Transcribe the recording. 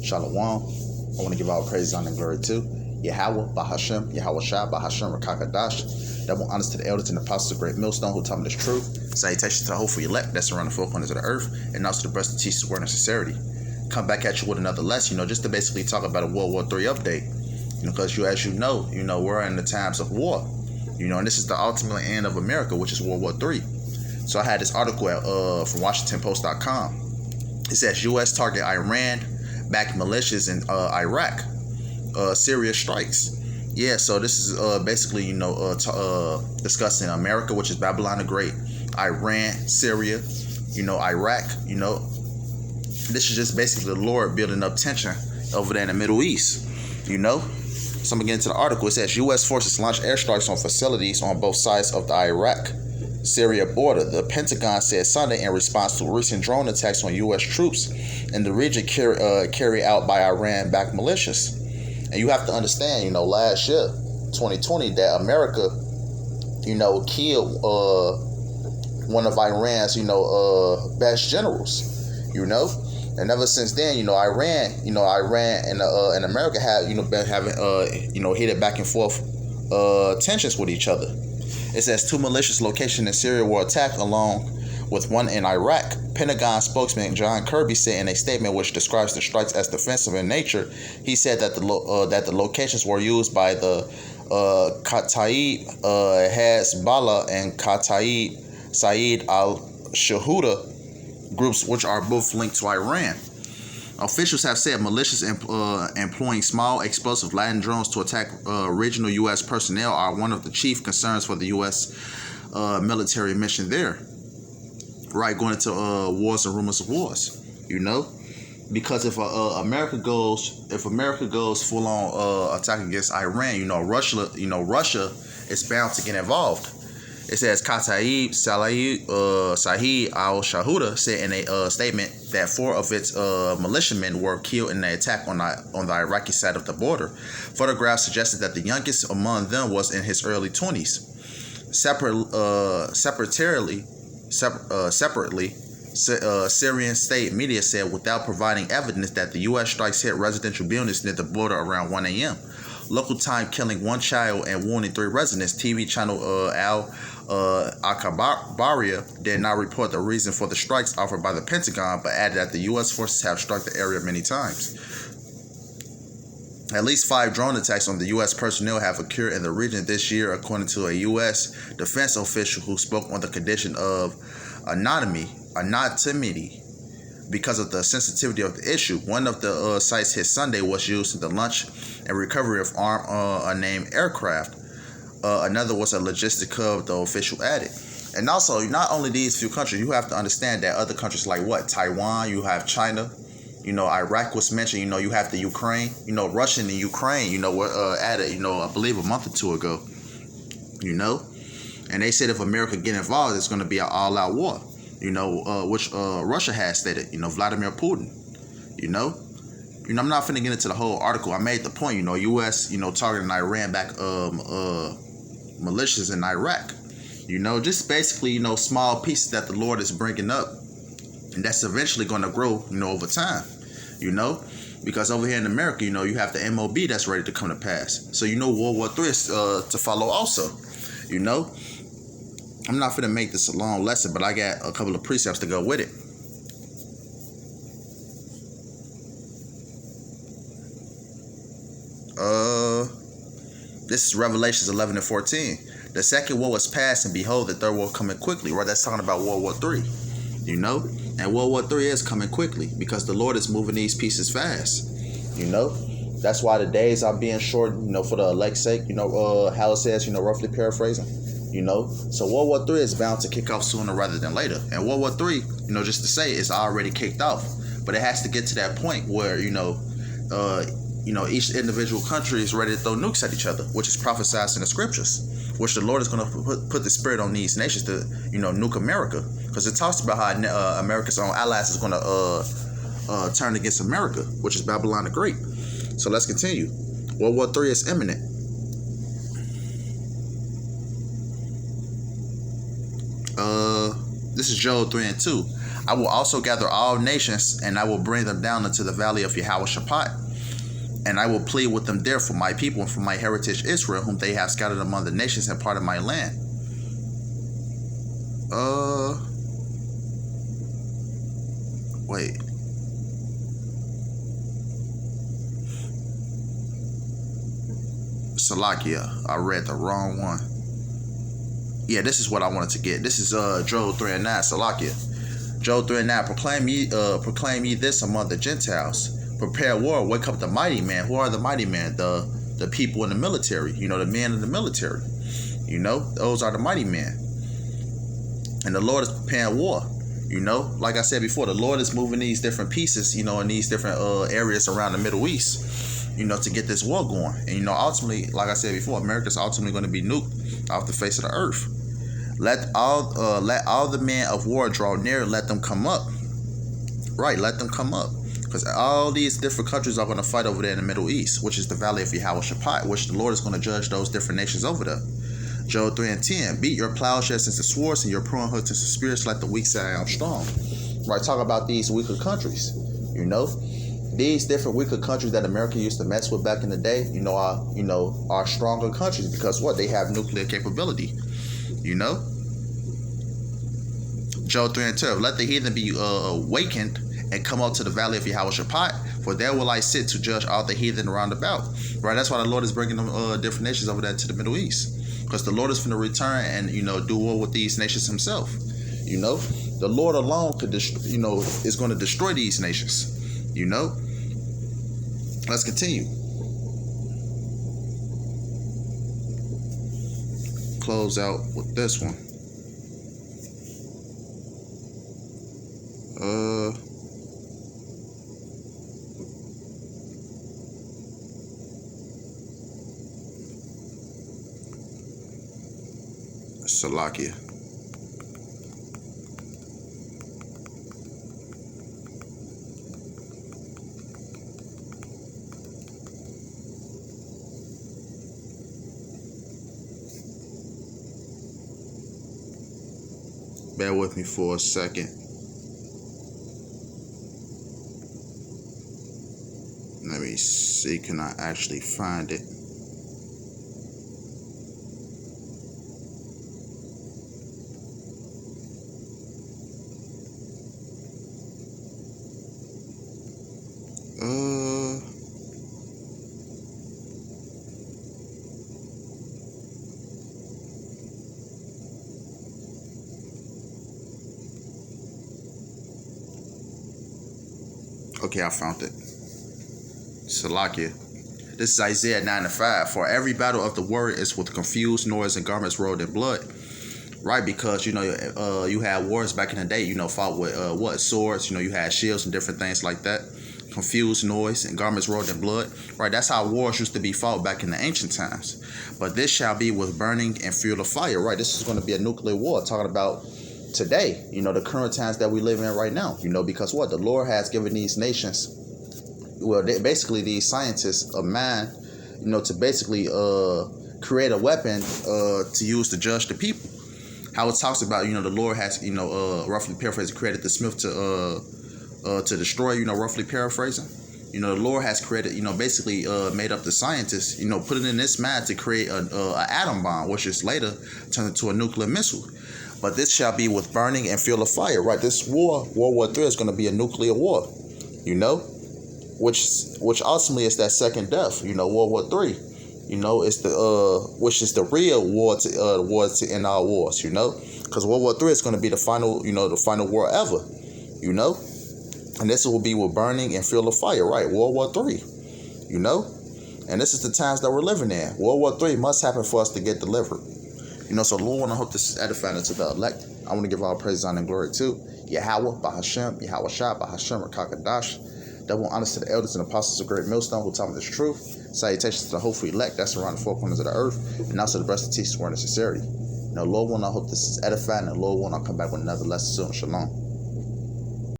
Shalom. I want to give all praise, honor, and glory to Yahweh, Bahashem, Yahweh Shai, Bahashem, Rakakadash. Double honors to the elders and apostles of Great Millstone who taught me this truth. Salutations to the hopeful elect that's around the four corners of the earth, and also the breast that teaches word and sincerity. Come back at you with another lesson, just to basically talk about a World War III update. Because as you know, we're in the times of war. And this is the ultimate end of America, which is World War III. So I had this article from WashingtonPost.com. It says U.S. target Iran-backed militias in Iraq. Syria strikes. Yeah, so this is basically, discussing America, which is Babylon the Great, Iran, Syria, Iraq, This is just basically the Lord building up tension over there in the Middle East, So I'm going to get into the article. It says U.S. forces launch airstrikes on facilities on both sides of the Iraq-Syria border. The Pentagon said Sunday in response to recent drone attacks on U.S. troops in the region carried out by Iran-backed militias. And you have to understand, last year, 2020, that America, killed one of Iran's, best generals, And ever since then, Iran and America have, been having, heated back and forth tensions with each other. It says 2 militias locations in Syria were attacked along with one in Iraq. Pentagon spokesman John Kirby said in a statement which describes the strikes as defensive in nature. He said that the locations were used by the Kataib Hezbollah and Kataib Saeed al-Shahuda groups, which are both linked to Iran. Officials have said militias employing small explosive Latin drones to attack regional U.S. personnel are one of the chief concerns for the U.S. Military mission there. Right, going into wars and rumors of wars, because if America goes full on attack against Iran, Russia is bound to get involved. It says Kataib Saeed al-Shahuda said in a statement that 4 of its militiamen were killed in the attack on the Iraqi side of the border. Photographs suggested that the youngest among them was in his early 20s. Separately, Syrian state media said without providing evidence that the U.S. strikes hit residential buildings near the border around 1 a.m. Local time killing 1 child and wounding 3 residents. TV channel Al Akhbariya did not report the reason for the strikes offered by the Pentagon, but added that the U.S. forces have struck the area many times. At least 5 drone attacks on the U.S. personnel have occurred in the region this year, according to a U.S. defense official who spoke on the condition of anonymity because of the sensitivity of the issue. One of the sites hit Sunday was used in the launch and recovery of armed unnamed aircraft. Another was a logistic hub, the official added. And also, not only these few countries, you have to understand that other countries like Taiwan, you have China, Iraq was mentioned, you have the Ukraine, Russia and the Ukraine, were added, I believe a month or 2 ago, and they said if America get involved, it's going to be an all-out war, which Russia has stated, Vladimir Putin, I'm not finna get into the whole article. I made the point, U.S., targeting Iran-backed militias in Iraq, just basically, small pieces that the Lord is bringing up. And that's eventually going to grow, over time, because over here in America, you have the MOB that's ready to come to pass. So, World War III is to follow also, I'm not going to make this a long lesson, but I got a couple of precepts to go with it. This is Revelations 11 and 14. The second war was past, and behold, the third war coming quickly. Right, that's talking about World War III, And World War III is coming quickly because the Lord is moving these pieces fast. That's why the days are being short, for the elect's sake, how it says, roughly paraphrasing, So World War III is bound to kick off sooner rather than later. And World War III, just to say, it's already kicked off. But it has to get to that point where, each individual country is ready to throw nukes at each other, which is prophesied in the scriptures, which the Lord is going to put the spirit on these nations to, nuke America. Because it talks about how America's own allies is going to turn against America, which is Babylon the Great. So let's continue. World War III is imminent. This is Joel 3 and 2. I will also gather all nations, and I will bring them down into the valley of Yahweh Shaphat. And I will plead with them there for my people and for my heritage Israel, whom they have scattered among the nations and part of my land. Wait. Salakia, I read the wrong one. Yeah, this is what I wanted to get. This is Joel 3 and 9, Salakia. Joel 3 and 9, proclaim ye this among the Gentiles. Prepare war, wake up the mighty man. Who are the mighty men? The people in the military, the men in the military. Those are the mighty men. And the Lord is preparing war. Like I said before, the Lord is moving these different pieces, in these different areas around the Middle East, to get this war going. And, ultimately, like I said before, America's ultimately going to be nuked off the face of the earth. Let all the men of war draw near, let them come up. Right, let them come up. Because all these different countries are going to fight over there in the Middle East, which is the valley of Yahweh Shaphat, which the Lord is going to judge those different nations over there. Joel 3 and 10, beat your plowshares into swords and your pruning hooks into spears, like the weak say I am strong. Right, talk about these weaker countries. These different weaker countries that America used to mess with back in the day, are stronger countries because what? They have nuclear capability. Joel 3 and 12, let the heathen be awakened and come up to the valley of Yahweh Shaphat, for there will I sit to judge all the heathen round about. Right, that's why the Lord is bringing them different nations over there to the Middle East. Because the Lord is going to return and, do war with these nations himself. The Lord alone could, is going to destroy these nations. Let's continue. Close out with this one. Salakia. Bear with me for a second. Let me see, can I actually find it? Okay, I found it. Salakia. This is Isaiah 9 and 5. For every battle of the word is with confused noise and garments rolled in blood. Right, because you had wars back in the day, fought with swords, you had shields and different things like that. Confused noise and garments rolled in blood. Right, that's how wars used to be fought back in the ancient times. But this shall be with burning and fuel of fire. Right, this is going to be a nuclear war, talking about today, the current times that we live in right now, because what? The Lord has given these nations, basically these scientists of man, to basically create a weapon to use to judge the people. How it talks about, the Lord has, roughly paraphrasing, created the smith to destroy, roughly paraphrasing. The Lord has created, basically made up the scientists, put it in this mind to create an atom bomb, which is later turned into a nuclear missile. But this shall be with burning and fuel of fire, right? This war, World War III, is going to be a nuclear war, which ultimately is that second death, World War III. It's the which is the real war to end all wars, because World War III is going to be the final, the final war ever, and this will be with burning and fuel of fire, right? World War III, and this is the times that we're living in. World War III must happen for us to get delivered. So Lord, I hope this is edifying to the elect. I want to give all praise, honor, and glory to Yahweh, Bahashem, Yahweh Shah, Bahashem, Rakakadash. Double honors to the elders and apostles of Great Millstone who taught me this truth. Salutations to the hopeful elect that's around the four corners of the earth. And also the breast that teaches word and sincerity. Lord, I hope this is edifying. And Lord, I come back with another lesson soon. Shalom.